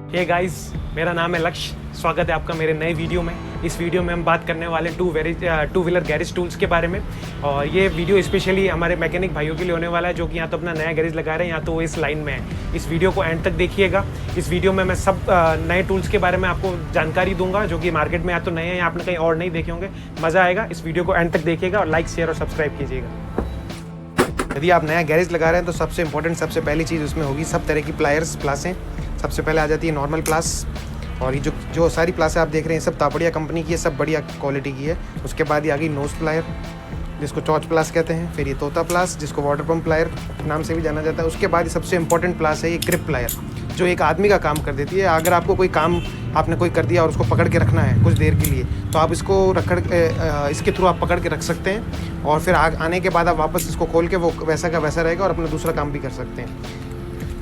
Hey guys, मेरा नाम है लक्ष्य। स्वागत है आपका मेरे नए वीडियो में। इस वीडियो में हम बात करने वाले टू व्हीलर गैरेज टूल्स के बारे में। और ये वीडियो स्पेशली हमारे मैकेनिक भाइयों के लिए होने वाला है जो कि यहाँ तो अपना नया गैरेज लगा रहे हैं, यहाँ तो वो इस लाइन में है। इस वीडियो को एंड तक देखिएगा। इस वीडियो में मैं सब नए टूल्स के बारे में आपको जानकारी दूंगा जो कि मार्केट में या तो नए हैं या आपने कहीं और नहीं देखे होंगे। मज़ा आएगा। इस वीडियो को एंड तक देखिएगा और लाइक, शेयर और सब्सक्राइब कीजिएगा। यदि आप नया गैरेज लगा रहे हैं तो सबसे इंपॉर्टेंट, सबसे पहली चीज़ उसमें होगी सब तरह की प्लासें। सबसे पहले आ जाती है नॉर्मल प्लास, और ये जो सारी प्लासें आप देख रहे हैं सब तापड़िया कंपनी की है, सब बढ़िया क्वालिटी की है। उसके बाद ये आ गई नोज प्लायर जिसको चौच प्लास कहते हैं, फिर ये तोता प्लास जिसको वाटर पम्प प्लायर नाम से भी जाना जाता है। उसके बाद ये सबसे इंपॉर्टेंट प्लास है ये ग्रिप प्लायर, जो एक आदमी का काम कर देती है। अगर आपको कोई काम आपने कोई कर दिया और उसको पकड़ के रखना है कुछ देर के लिए, तो आप इसको इसके थ्रू आप पकड़ के रख सकते हैं, और फिर आने के बाद आप वापस इसको खोल के वो वैसा का वैसा रहेगा और अपना दूसरा काम भी कर सकते हैं।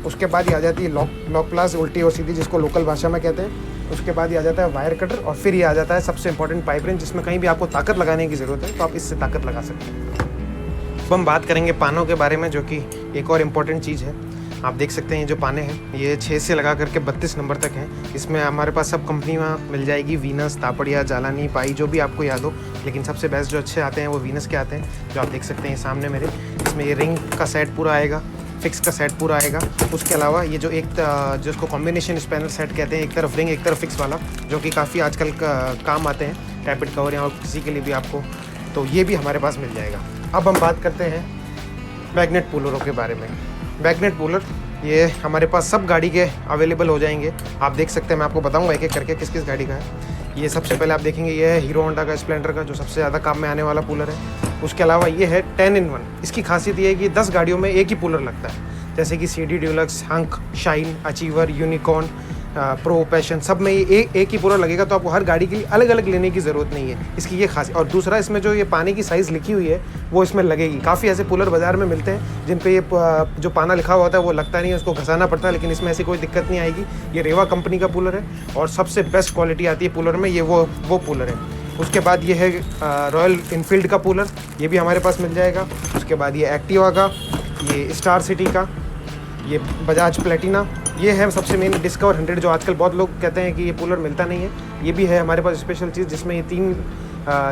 उसके बाद ये आ जाती है लॉक प्लास, उल्टी और सीधी जिसको लोकल भाषा में कहते हैं। उसके बाद ये आ जाता है वायर कटर, और फिर ये आ जाता है सबसे इंपॉर्टेंट पाइप रेंच, जिसमें कहीं भी आपको ताकत लगाने की ज़रूरत है तो आप इससे ताकत लगा सकते हैं। अब हम बात करेंगे पानों के बारे में, जो कि एक और इम्पॉर्टेंट चीज़ है। आप देख सकते हैं ये जो पाने हैं ये 6 से लगा करके 32 नंबर तक हैं। इसमें हमारे पास सब कंपनी में मिल जाएगी, वीनस, तापड़िया, जालानी, पाई, जो भी आपको याद हो। लेकिन सबसे बेस्ट जो अच्छे आते हैं वो वीनस के आते हैं, जो आप देख सकते हैं सामने मेरे। इसमें ये रिंग का सेट पूरा आएगा, फिक्स का सेट पूरा आएगा। उसके अलावा ये जो जिसको कॉम्बिनेशन स्पैनर सेट कहते हैं, एक तरफ रिंग एक तरफ फिक्स वाला, जो कि काफ़ी आजकल काम आते हैं टैपिड कवर या किसी के लिए भी आपको, तो ये भी हमारे पास मिल जाएगा। अब हम बात करते हैं मैग्नेट पुलरों के बारे में। मैग्नेट पुलर ये हमारे पास सब गाड़ी के अवेलेबल हो जाएंगे। आप देख सकते हैं, मैं आपको बताऊंगा एक एक करके किस किस गाड़ी का है। ये सबसे पहले आप देखेंगे ये है हीरो होंडा का स्प्लेंडर का, जो सबसे ज़्यादा काम में आने वाला पुलर है। उसके अलावा ये है 10-in-1। इसकी खासियत ये है कि 10 गाड़ियों में एक ही पुलर लगता है, जैसे कि CD deluxe, hunk, shine, achiever, unicorn, pro, passion, सब में ये एक ही पुलर लगेगा। तो आपको हर गाड़ी के लिए अलग अलग लेने की ज़रूरत नहीं है, इसकी ये खासियत। और दूसरा, इसमें जो ये पानी की साइज़ लिखी हुई है वो इसमें लगेगी। काफ़ी ऐसे पुलर बाज़ार में मिलते हैं जिन पे ये जो पाना लिखा हुआ होता है वो लगता नहीं है, उसको घसाना पड़ता है, लेकिन इसमें ऐसी कोई दिक्कत नहीं आएगी। ये रेवा कंपनी का पुलर है और सबसे बेस्ट क्वालिटी आती है पुलर में, ये वो पुलर है। उसके बाद ये है रॉयल इनफील्ड का पुलर, ये भी हमारे पास मिल जाएगा। उसके बाद ये एक्टिवा का, ये स्टार सिटी का, ये बजाज प्लेटिना, ये है सबसे मेन डिस्कवर 100, जो आजकल बहुत लोग कहते हैं कि ये पुलर मिलता नहीं है। ये भी है हमारे पास स्पेशल चीज़, जिसमें ये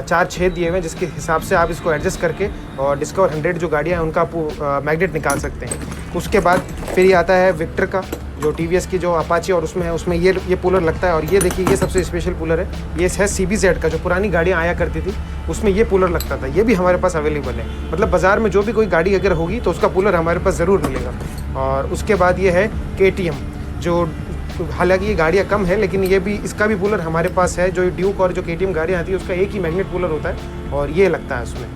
4 छेद दिए हुए हैं, जिसके हिसाब से आप इसको एडजस्ट करके और डिस्कवर 100 जो गाड़ियाँ हैं उनका मैग्नेट निकाल सकते हैं। उसके बाद फिर ये आता है विक्टर का, जो TVS की जो अपाची और उसमें है, उसमें ये पुलर लगता है। और ये देखिए, ये सबसे स्पेशल पुलर है। ये है CBZ का, जो पुरानी गाड़ियाँ आया करती थी उसमें ये पुलर लगता था। ये भी हमारे पास अवेलेबल है। मतलब बाज़ार में जो भी कोई गाड़ी अगर होगी तो उसका पुलर हमारे पास ज़रूर मिलेगा। और उसके बाद ये है KTM, जो हालांकि ये गाड़ियाँ कम है लेकिन ये भी, इसका भी पुलर हमारे पास है। जो ड्यूक और जो KTM गाड़ियाँ आती है उसका एक ही मैग्नेट पुलर होता है और ये लगता है उसमें।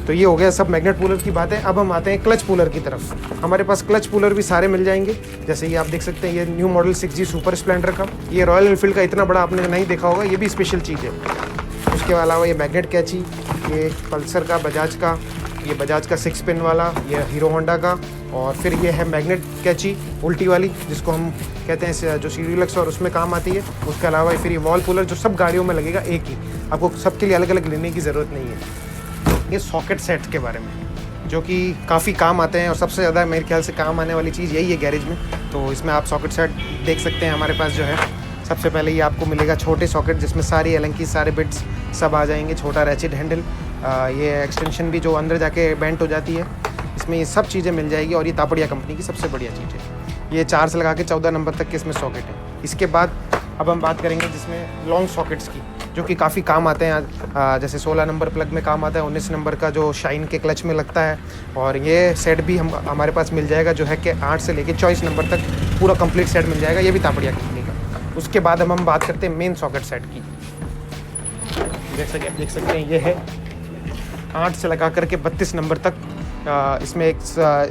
तो ये हो गया सब मैग्नेट पुलर की बात है। अब हम आते हैं क्लच पुलर की तरफ। हमारे पास क्लच पुलर भी सारे मिल जाएंगे, जैसे ये आप देख सकते हैं, ये new model 6G super Splendor का। ये रॉयल एनफील्ड का इतना बड़ा आपने नहीं देखा होगा, ये भी स्पेशल चीज़ है। उसके अलावा ये मैग्नेट कैची, ये पल्सर का, बजाज का, ये बजाज का 6 पिन वाला, ये हीरो होंडा का। और फिर ये है मैग्नेट कैची उल्टी वाली, जिसको हम कहते हैं जो CD डिलक्स और उसमें काम आती है। उसके अलावा फिर ये वॉल पुलर, जो सब गाड़ियों में लगेगा एक ही, आपको सबके लिए अलग अलग लेने की ज़रूरत नहीं है। ये सॉकेट सेट के बारे में, जो कि काफ़ी काम आते हैं और सबसे ज़्यादा मेरे ख्याल से काम आने वाली चीज़ यही है गैरेज में। तो इसमें आप सॉकेट सेट देख सकते हैं हमारे पास जो है। सबसे पहले ये आपको मिलेगा छोटे सॉकेट, जिसमें सारी एलन की सारे बिट्स सब आ जाएंगे। छोटा रैचिड हैंडल, ये एक्सटेंशन भी जो अंदर जाके बेंट हो जाती है, इसमें ये सब चीज़ें मिल जाएगी। और ये तापड़िया कंपनी की सबसे बढ़िया चीज़ है। ये 4 से लगा के 14 नंबर तक के इसमें सॉकेट है। इसके बाद अब हम बात करेंगे जिसमें लॉन्ग सॉकेट्स की, जो कि काफ़ी काम आते हैं। जैसे 16 नंबर प्लग में काम आता है, 19 नंबर का जो शाइन के क्लच में लगता है। और ये सेट भी हमारे पास मिल जाएगा, जो है कि 8 से लेके 24 नंबर तक पूरा कंप्लीट सेट मिल जाएगा। ये भी तापड़िया कंपनी का। उसके बाद हम बात करते हैं मेन सॉकेट सेट की। जैसा कि आप देख सकते हैं, ये है 8 से लगा करके 32 नंबर तक। इसमें एक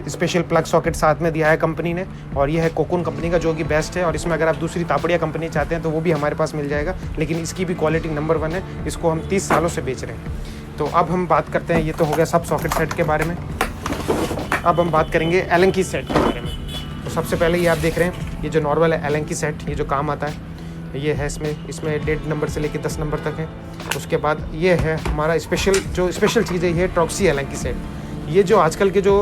स्पेशल प्लग सॉकेट साथ में दिया है कंपनी ने, और ये है कोकुन कंपनी का, जो कि बेस्ट है। और इसमें अगर आप दूसरी तापड़िया कंपनी चाहते हैं तो वो भी हमारे पास मिल जाएगा, लेकिन इसकी भी क्वालिटी नंबर 1 है। इसको हम 30 सालों से बेच रहे हैं। तो अब हम बात करते हैं, ये तो हो गया सब सॉकेट सेट के बारे में। अब हम बात करेंगे एलन की सेट के बारे में। तो सबसे पहले ये आप देख रहे हैं, ये जो नॉर्मल है एलन की सेट, ये जो काम आता है ये है। इसमें 1.5 नंबर से लेकर 10 नंबर तक है। उसके बाद ये है हमारा स्पेशल चीज़ है, ये ट्रॉक्सी एलन की सेट। ये जो आजकल के जो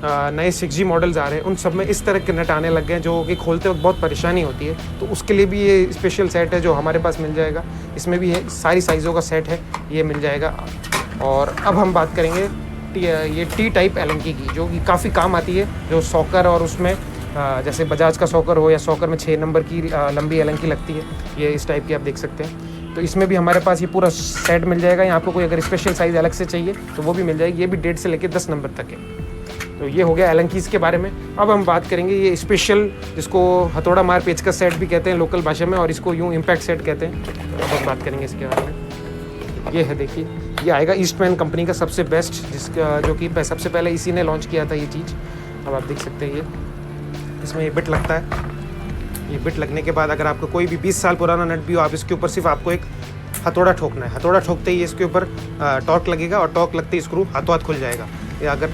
नए 6G मॉडल्स आ रहे हैं उन सब में इस तरह के नट आने लग गए हैं जो कि खोलते वक्त बहुत परेशानी होती है। तो उसके लिए भी ये स्पेशल सेट है जो हमारे पास मिल जाएगा। इसमें भी है सारी साइज़ों का सेट है, ये मिल जाएगा। और अब हम बात करेंगे ये टी टाइप एलंकी की, जो कि काफ़ी काम आती है, जो सॉकर और उसमें जैसे बजाज का सॉकर हो या सॉकर में 6 नंबर की लंबी एलंकी लगती है, ये इस टाइप की आप देख सकते हैं। तो इसमें भी हमारे पास ये पूरा सेट मिल जाएगा। यहाँ आपको कोई अगर स्पेशल साइज़ अलग से चाहिए तो वो भी मिल जाएगी। ये भी 1.5 से लेकर 10 नंबर तक है। तो ये हो गया एलंकीज़ के बारे में। अब हम बात करेंगे ये स्पेशल, जिसको हथौड़ा मार पेचकस सेट भी कहते हैं लोकल भाषा में, और इसको यूँ इम्पैक्ट सेट कहते हैं। अब हम बात करेंगे इसके बारे में। ये है, देखिए, ये आएगा ईस्टमैन कंपनी का सबसे बेस्ट, जिसका जो कि सबसे पहले इसी ने लॉन्च किया था ये चीज़। अब आप देख सकते हैं ये इसमें ये बिट लगता है। ये बिट लगने के बाद अगर आपको कोई भी 20 साल पुराना नट भी हो, आप इसके ऊपर सिर्फ आपको एक हथौड़ा ठोकना है। हथौड़ा ठोकते ही इसके ऊपर टॉर्क लगेगा और टॉर्क लगते ही स्क्रू हाथों हाथ खुल जाएगा। या अगर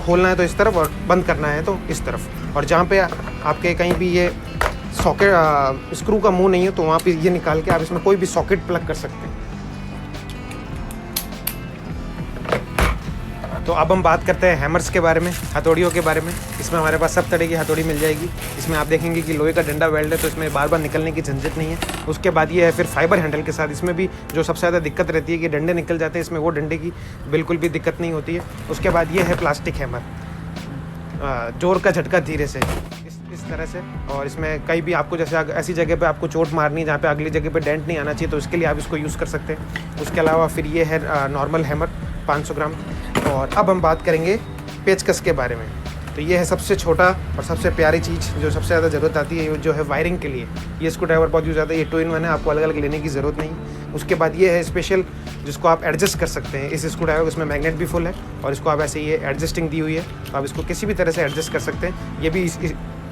खोलना है तो इस तरफ और बंद करना है तो इस तरफ। और जहाँ पे आपके कहीं भी ये सॉकेट स्क्रू का मुंह नहीं है तो वहाँ पे ये निकाल के आप इसमें कोई भी सॉकेट प्लग कर सकते हैं। तो अब हम बात करते हैं हैमर्स के बारे में, हथौड़ियों के बारे में। इसमें हमारे पास सब तरह की हथौड़ी मिल जाएगी। इसमें आप देखेंगे कि लोहे का डंडा वेल्ड है, तो इसमें बार बार निकलने की झंझट नहीं है। उसके बाद ये है फिर फाइबर हैंडल के साथ। इसमें भी जो सबसे ज़्यादा दिक्कत रहती है कि डंडे निकल जाते हैं, इसमें वो डंडे की बिल्कुल भी दिक्कत नहीं होती है। उसके बाद ये है प्लास्टिक हैमर, जोर का झटका धीरे से इस तरह से। और इसमें कहीं भी आपको जैसे ऐसी जगह पे आपको चोट मारनी है जहाँ पे अगली जगह पे डेंट नहीं आना चाहिए, तो इसके लिए आप इसको यूज़ कर सकते हैं। उसके अलावा फिर ये है नॉर्मल हैमर 500 ग्राम। और अब हम बात करेंगे पेचकस के बारे में। तो ये है सबसे छोटा और सबसे प्यारी चीज़ जो सबसे ज़्यादा ज़रूरत आती है, जो है वायरिंग के लिए। ये स्क्रू ड्राइवर बहुत यूज़ आता है। ये 2-in-1 है, आपको अलग अलग लेने की ज़रूरत नहीं। उसके बाद ये है स्पेशल, जिसको आप एडजस्ट कर सकते हैं। इस स्क्रू ड्राइवर इसमें मैग्नेट भी फुल है और इसको आप ऐसे ये एडजस्टिंग दी हुई है, तो आप इसको किसी भी तरह से एडजस्ट कर सकते हैं। ये भी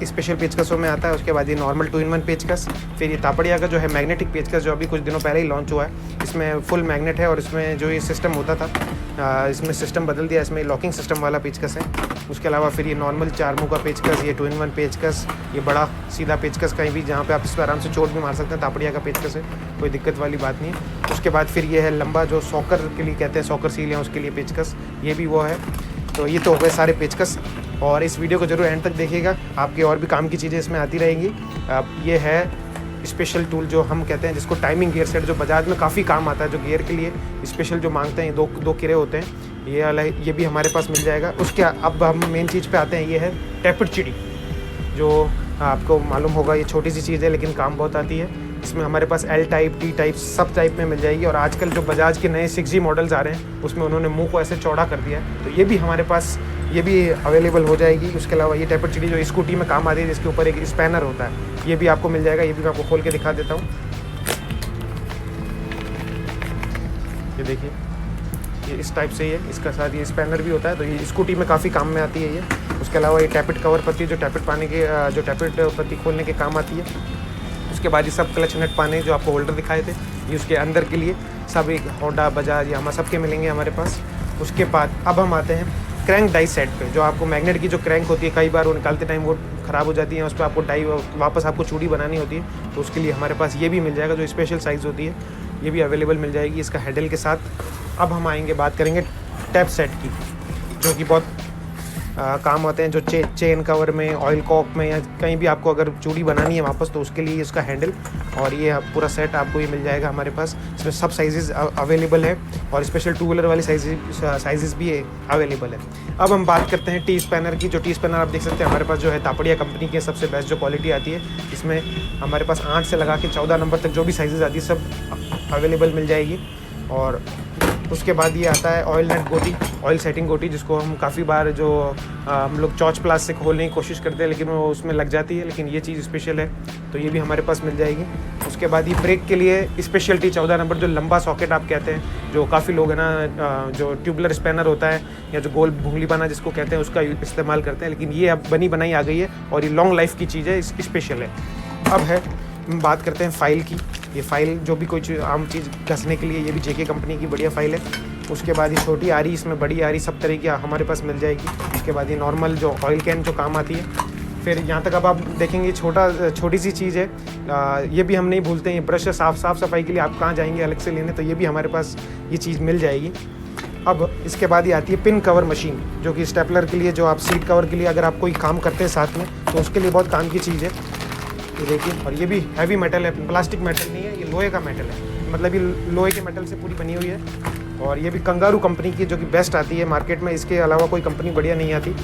स्पेशल पेचकसों में आता है। उसके बाद ये नॉर्मल 2-in-1 पेचकस। फिर ये तापड़िया का जो है मैग्नेटिक पेचकस, जो अभी कुछ दिनों पहले ही लॉन्च हुआ है। इसमें फुल मैग्नेट है और इसमें जो ये सिस्टम होता था इसमें सिस्टम बदल दिया, इसमें लॉकिंग सिस्टम वाला पेचकस है। उसके अलावा फिर ये नॉर्मल 4 मुँह का पेचकस, ये 2-in-1 पेचकस, ये बड़ा सीधा पेचकस, कहीं भी जहाँ पे आप इस पर आराम से चोट भी मार सकते हैं, तापड़िया का पेचकस है, कोई दिक्कत वाली बात नहीं है। उसके बाद फिर ये है लंबा, जो सॉकर के लिए कहते हैं, सॉकर सील है उसके लिए पेचकस, ये भी वो है। तो ये तो हो गए सारे पेचकस। और इस वीडियो को जरूर एंड तक देखिएगा, आपके और भी काम की चीज़ें इसमें आती रहेंगी। ये है स्पेशल टूल जो हम कहते हैं, जिसको टाइमिंग गियर सेट, जो बजाज में काफ़ी काम आता है, जो गियर के लिए स्पेशल जो मांगते हैं, दो किरे होते हैं, ये वाला, ये भी हमारे पास मिल जाएगा। उसके अब हम मेन चीज़ पे आते हैं। ये है टैपेड चिड़ी, जो आपको मालूम होगा ये छोटी सी चीज़ है लेकिन काम बहुत आती है। इसमें हमारे पास L टाइप, T टाइप, सब टाइप में मिल जाएगी। और आजकल जो बजाज के नए 6G मॉडल्स आ रहे हैं उसमें उन्होंने मुंह को ऐसे चौड़ा कर दिया है, तो ये भी हमारे पास, ये भी अवेलेबल हो जाएगी। उसके अलावा ये टैपेड चिड़ी जो स्कूटी में काम आती है, जिसके ऊपर एक स्पैनर होता है, ये भी आपको मिल जाएगा। ये भी मैं आपको खोल के दिखा देता हूँ। ये देखिए, ये इस टाइप से, ये इसका साथ ये स्पैनर भी होता है, तो ये स्कूटी में काफ़ी काम में आती है ये। उसके अलावा ये टैपेड कवर पत्ती, जो टैपेड पाने के, जो टैपेड पत्ती खोलने के काम आती है। उसके बाद ये सब क्लच नट पाने जो आपको होल्डर दिखाए थे, ये उसके अंदर के लिए सब एक होंडा, बजाज, यामा सबके मिलेंगे हमारे पास। उसके बाद अब हम आते हैं क्रैंक डाई सेट पे, जो आपको मैग्नेट की जो क्रैंक होती है, कई बार वो निकालते टाइम वो ख़राब हो जाती है, उस पर आपको डाई वापस आपको चूड़ी बनानी होती है, तो उसके लिए हमारे पास ये भी मिल जाएगा, जो स्पेशल साइज़ होती है, ये भी अवेलेबल मिल जाएगी इसका हैंडल के साथ। अब हम आएंगे, बात करेंगे टैप सेट की, जो कि बहुत काम आते हैं, जो चेन कवर में, ऑयल कॉक में, या कहीं भी आपको अगर चूड़ी बनानी है वापस, तो उसके लिए इसका हैंडल और ये पूरा सेट आपको ये मिल जाएगा हमारे पास। इसमें सब साइजेस अवेलेबल है और स्पेशल 2 व्हीलर वाली साइजेस भी अवेलेबल है। अब हम बात करते हैं टी स्पैनर की। जो टी स्पैनर आप देख सकते हैं हमारे पास जो है तापड़िया कंपनी की सबसे बेस्ट जो क्वालिटी आती है। इसमें हमारे पास 8 से लगा के 14 नंबर तक जो भी साइजेस आती है सब अवेलेबल मिल जाएगी। और उसके बाद ये आता है ऑयल नेट गोटी, ऑयल सेटिंग गोटी, जिसको हम काफ़ी बार जो हम लोग चौच प्लास से खोलने की कोशिश करते हैं, लेकिन वो उसमें लग जाती है, लेकिन ये चीज़ स्पेशल है, तो ये भी हमारे पास मिल जाएगी। उसके बाद ये ब्रेक के लिए स्पेशलिटी 14 नंबर, जो लंबा सॉकेट आप कहते हैं, जो काफ़ी लोग है ना, जो ट्यूबुलर स्पैनर होता है या जो गोल भूंगली पाना जिसको कहते हैं, उसका इस्तेमाल करते हैं, लेकिन ये अब बनी बनाई आ गई है और ये लॉन्ग लाइफ की चीज़ है, स्पेशल है। अब है, हम बात करते हैं फाइल की। ये फाइल जो भी कोई आम चीज़ घसने के लिए, ये भी JK कंपनी की बढ़िया फाइल है। उसके बाद ये छोटी आ रही, इसमें बड़ी आ रही, सब तरह की हमारे पास मिल जाएगी। उसके बाद ये नॉर्मल जो ऑयल कैन जो काम आती है। फिर यहाँ तक अब आप देखेंगे छोटी सी चीज़ है, ये भी हम नहीं भूलते हैं, ये ब्रश है, साफ़ सफाई के लिए आप कहाँ जाएंगे अलग से लेने, तो ये भी हमारे पास ये चीज़ मिल जाएगी। अब इसके बाद ये आती है पिन कवर मशीन, जो कि स्टेपलर के लिए, जो आप सीट कवर के लिए अगर आप कोई काम करते हैं साथ में तो उसके लिए बहुत काम की चीज़ है। ये देखिए, और ये भी हैवी मेटल है, प्लास्टिक मेटल नहीं है, ये लोहे का मेटल है, मतलब ये लोहे के मेटल से पूरी बनी हुई है। और ये भी कंगारू कंपनी की, जो कि बेस्ट आती है मार्केट में, इसके अलावा कोई कंपनी बढ़िया नहीं आती।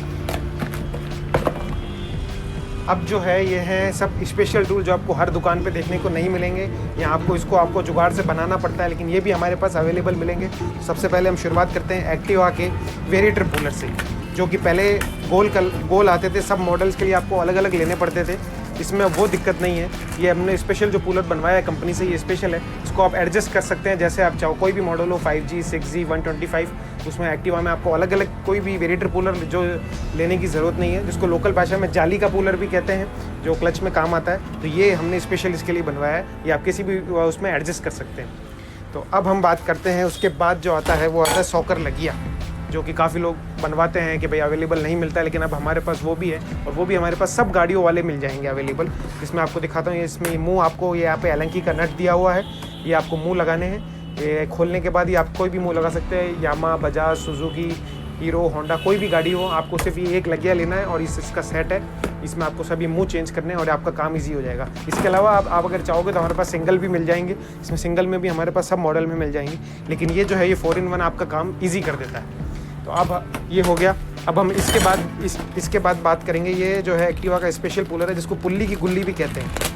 अब जो है ये है सब स्पेशल टूल जो आपको हर दुकान पे देखने को नहीं मिलेंगे, या आपको जुगाड़ से बनाना पड़ता है, लेकिन ये भी हमारे पास अवेलेबल मिलेंगे। सबसे पहले हम शुरुआत करते हैं एक्टिवा के वेरिएटर पुलर से, जो कि पहले गोल आते थे, सब मॉडल्स के लिए आपको अलग अलग लेने पड़ते थे। इसमें वो दिक्कत नहीं है, ये हमने स्पेशल जो पुलर बनवाया है कंपनी से, ये स्पेशल है, इसको आप एडजस्ट कर सकते हैं जैसे आप चाहो। कोई भी मॉडल हो, 5G, 6G, 125, उसमें एक्टिवा में आपको अलग अलग कोई भी वेरिएटर पुलर जो लेने की ज़रूरत नहीं है, जिसको लोकल भाषा में जाली का पुलर भी कहते हैं, जो क्लच में काम आता है। तो ये हमने स्पेशल इसके लिए बनवाया है, ये आप किसी भी उसमें एडजस्ट कर सकते हैं। तो अब हम बात करते हैं, उसके बाद जो आता है वो आता है सॉकर लगिया, जो कि काफ़ी लोग बनवाते हैं कि भाई अवेलेबल नहीं मिलता है, लेकिन अब हमारे पास वो भी है, और वो भी हमारे पास सब गाड़ियों वाले मिल जाएंगे अवेलेबल। इसमें आपको दिखाता हूँ, इसमें मुंह आपको ये यहाँ पे एलंकी का नट दिया हुआ है, ये आपको मुंह लगाने हैं। ये खोलने के बाद ये आप कोई भी मुंह लगा सकते हैं, यामा, बजाज, सुजुकी, हीरो, होंडा, कोई भी गाड़ी हो, आपको सिर्फ ये एक लगिया लेना है और इसका सेट है। इसमें आपको सभी मुंह चेंज करने हैं और आपका काम इजी हो जाएगा। इसके अलावा आप अगर चाहोगे तो हमारे पास सिंगल भी मिल जाएंगे, इसमें सिंगल में भी हमारे पास सब मॉडल में मिल जाएंगे, लेकिन ये जो है ये 4-in-1 आपका काम ईजी कर देता है। तो अब ये हो गया। अब हम इसके बाद बात करेंगे, ये जो है एक्टिवा का स्पेशल पुलर है, जिसको पुल्ली की गुल्ली भी कहते हैं।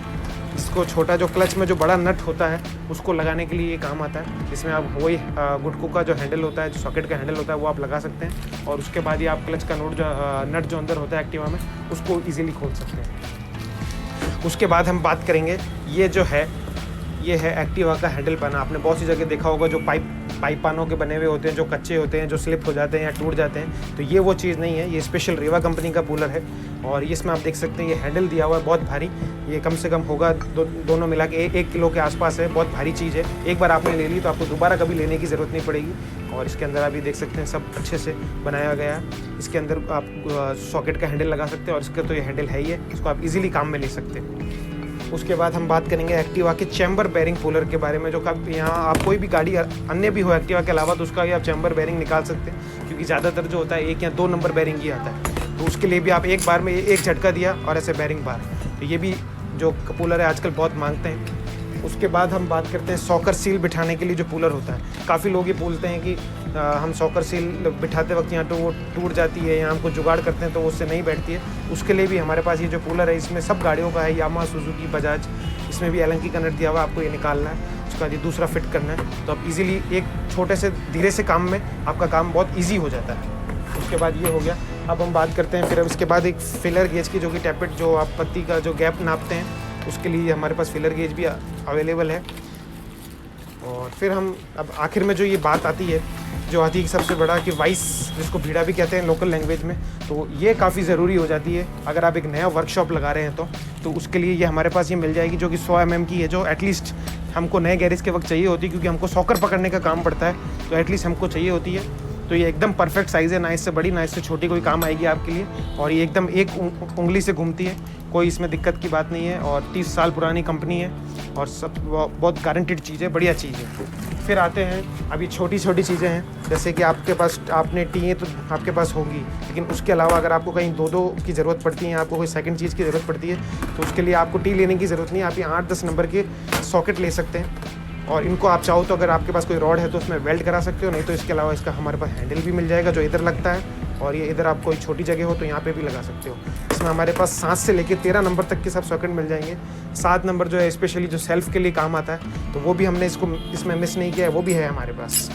इसको छोटा जो क्लच में जो बड़ा नट होता है उसको लगाने के लिए ये काम आता है। इसमें आप वही गुटकू का जो हैंडल होता है, जो सॉकेट का हैंडल होता है, वो आप लगा सकते हैं, और उसके बाद ये आप क्लच का नट जो अंदर होता है एक्टिवा में, उसको ईजिली खोल सकते हैं। उसके बाद हम बात करेंगे, ये है एक्टिवा का हैंडल पाना। आपने बहुत सी जगह देखा होगा जो पाइप पानों के बने हुए होते हैं, जो कच्चे होते हैं, जो स्लिप हो जाते हैं या टूट जाते हैं। तो ये वो चीज़ नहीं है, ये स्पेशल रेवा कंपनी का पुलर है। और इसमें आप देख सकते हैं ये हैंडल दिया हुआ है बहुत भारी, ये कम से कम होगा दोनों मिला के 1 किलो के आसपास है, बहुत भारी चीज़ है। एक बार आपने ले ली तो आपको दोबारा कभी लेने की ज़रूरत नहीं पड़ेगी। और इसके अंदर आप ये देख सकते हैं सब अच्छे से बनाया गया है। इसके अंदर आप सॉकेट का हैंडल लगा सकते हैं, और इसका तो ये हैंडल है ही है, इसको आप इजीली काम में ले सकते हैं। उसके बाद हम बात करेंगे एक्टिवा के चैम्बर बेरिंग पुलर के बारे में, जो यहाँ आप कोई भी गाड़ी अन्य भी हो एक्टिवा के अलावा, तो उसका भी आप चैम्बर बेरिंग निकाल सकते हैं, क्योंकि ज़्यादातर जो होता है 1 या 2 नंबर बेरिंग ही आता है। तो उसके लिए भी आप एक बार में एक झटका दिया और ऐसे बेरिंग बार, तो ये भी जो पुलर है आजकल बहुत मांगते हैं। उसके बाद हम बात करते हैं सॉकर सील बिठाने के लिए जो पुलर होता है। काफ़ी लोग ये बोलते हैं कि हम सॉकर सील बिठाते वक्त यहाँ तो वो टूट जाती है, या हमको जुगाड़ करते हैं तो उससे नहीं बैठती है। उसके लिए भी हमारे पास ये जो पुलर है, इसमें सब गाड़ियों का है, यामा, सुजुकी, बजाज, इसमें भी एलंकी का नट दिया हुआ, आपको ये निकालना है, उसका ये दूसरा फिट करना है। तो आप इजीली एक छोटे से धीरे से काम में आपका काम बहुत ईजी हो जाता है। उसके बाद ये हो गया। अब हम बात करते हैं फिर इसके बाद एक फिलर गेज की, जो कि टैपेट जो आप पत्ती का जो गैप नापते हैं, उसके लिए हमारे पास फिलर गेज भी अवेलेबल है। और फिर हम अब आखिर में जो ये बात आती है, जो आती है सबसे बड़ा कि वाइस, जिसको भीड़ा भी कहते हैं लोकल लैंग्वेज में, तो ये काफ़ी ज़रूरी हो जाती है अगर आप एक नया वर्कशॉप लगा रहे हैं तो उसके लिए ये हमारे पास ये मिल जाएगी, जो कि 100 mm की है, जो एटलीस्ट हमको नए गैरेज के वक्त चाहिए होती है, क्योंकि हमको सॉकर पकड़ने का काम पड़ता है, तो एटलीस्ट हमको चाहिए होती है। तो ये एकदम परफेक्ट साइज़ है, ना इससे बड़ी ना इससे छोटी कोई काम आएगी आपके लिए, और ये एकदम एक उंगली से घूमती है, कोई इसमें दिक्कत की बात नहीं है। और 30 साल पुरानी कंपनी है, और सब बहुत गारंटीड चीज़ है, बढ़िया चीज़ है। फिर आते हैं अभी छोटी छोटी चीज़ें हैं, जैसे कि आपके पास आपने टी तो आपके पास होंगी, लेकिन उसके अलावा अगर आपको कहीं 2 की ज़रूरत पड़ती है, आपको कोई सेकंड चीज़ की ज़रूरत पड़ती है, तो उसके लिए आपको टी लेने की ज़रूरत नहीं है। आप ये 8-10 नंबर के सॉकेट ले सकते हैं, और इनको आप चाहो तो अगर आपके पास कोई रॉड है तो उसमें वेल्ड करा सकते हो, नहीं तो इसके अलावा इसका हमारे पास हैंडल भी मिल जाएगा, जो इधर लगता है, और ये इधर आप कोई छोटी जगह हो तो यहाँ पे भी लगा सकते हो। इसमें हमारे पास 7 से लेकर 13 नंबर तक के सब सॉकेट मिल जाएंगे। 7 नंबर जो है स्पेशली जो सेल्फ के लिए काम आता है, तो वो भी हमने इसमें मिस नहीं किया है, वो भी है हमारे पास।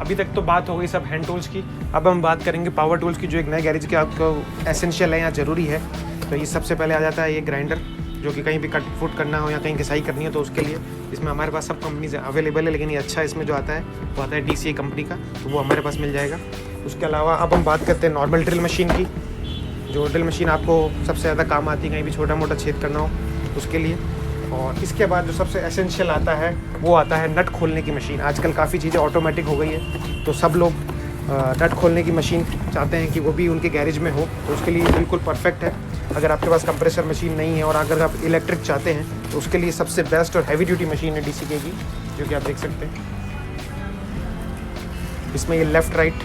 अभी तक तो बात हो गई सब हैंड टूल्स की। अब हम बात करेंगे पावर टूल्स की, जो एक नए गैरेज के आपको एसेंशियल है या ज़रूरी है। तो ये सबसे पहले आ जाता है ये ग्राइंडर, जो कि कहीं भी कट फुट करना हो या कहीं घिसाई करनी है तो उसके लिए इसमें हमारे पास सब कंपनीज अवेलेबल है, लेकिन ये अच्छा इसमें जो आता है वो आता है DCA कंपनी का, तो वो हमारे पास मिल जाएगा। उसके अलावा अब हम बात करते हैं नॉर्मल ड्रिल मशीन की, जो ड्रिल मशीन आपको सबसे ज़्यादा काम आती है कहीं भी छोटा मोटा छेद करना हो उसके लिए। और इसके बाद जो सबसे एसेंशियल आता है वो आता है नट खोलने की मशीन। आजकल काफ़ी चीज़ें ऑटोमेटिक हो गई है, तो सब लोग नट खोलने की मशीन चाहते हैं कि वो भी उनके गैरेज में हो, तो उसके लिए बिल्कुल परफेक्ट है। अगर आपके पास कंप्रेसर मशीन नहीं है और अगर आप इलेक्ट्रिक चाहते हैं तो उसके लिए सबसे बेस्ट और हैवी ड्यूटी मशीन है DCA की, जो कि आप देख सकते हैं। इसमें ये लेफ़्ट राइट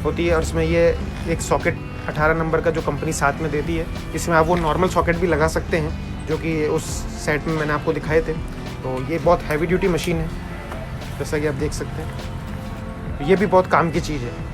होती है और इसमें ये एक सॉकेट 18 नंबर का जो कंपनी साथ में देती है। इसमें आप वो नॉर्मल सॉकेट भी लगा सकते हैं जो कि उस सेट में मैंने आपको दिखाए थे। तो ये बहुत हैवी ड्यूटी मशीन है जैसा कि आप देख सकते हैं। ये भी बहुत काम की चीज़ है।